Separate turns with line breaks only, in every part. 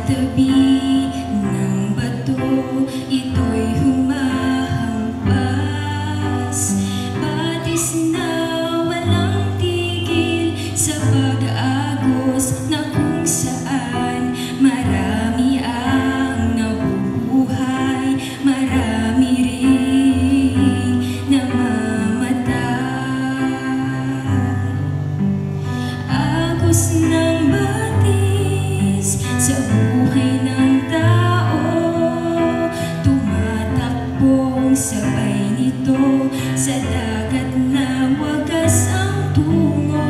tabi ng bato, ito'y humahampas. Batis na walang tigil sa pag-agos na kung saan marami ang nabubuhay, marami rin namamatay. Agos ng batis sa buhay ng tao, tumatakbong sabay nito sa dagat na wagas ang tungo.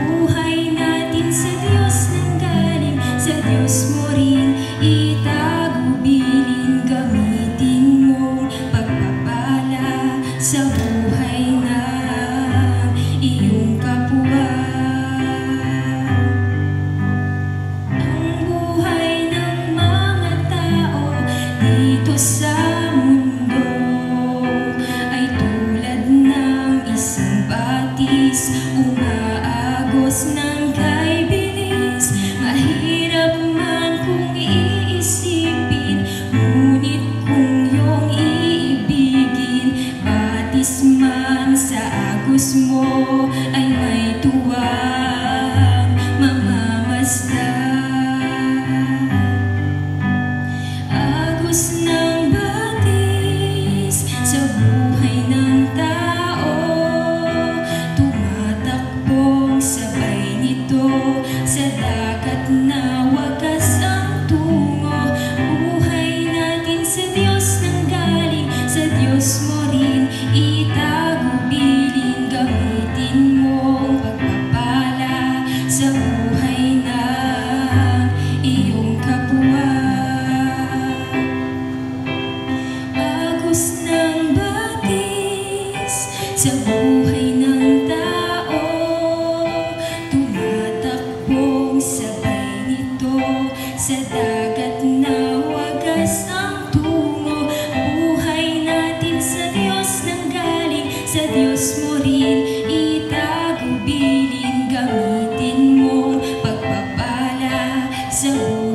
Buhay natin sa Diyos nanggaling, sa Diyos mo rin itagubilin. Gamitin mong pagpapala sa buhay ng iyong kapwa. Dito sa mundo ay tulad ng isang batis, umaagos ng kay bilis. Mahirap man kung iisipin, ngunit kung iyong iibigin, batis man sa agos mo ay may tuwang mamamasdan. Ng batis sa buhay ng tao, tumatakbong sabay nito sa dagat na wagas ang tungo. Buhay natin sa Diyos nanggaling, sa Diyos mo rin itagubilin. Gamitin mong pagpapala sa buhay ng iyong kapwa. Ng batis sa buhay ng tao, tumatakbong sabay nito sa dagat na wagas ang tungo. Buhay natin sa Diyos nanggaling, sa Diyos mo rin itagubilin. Gamitin mo pagpapala sa buhay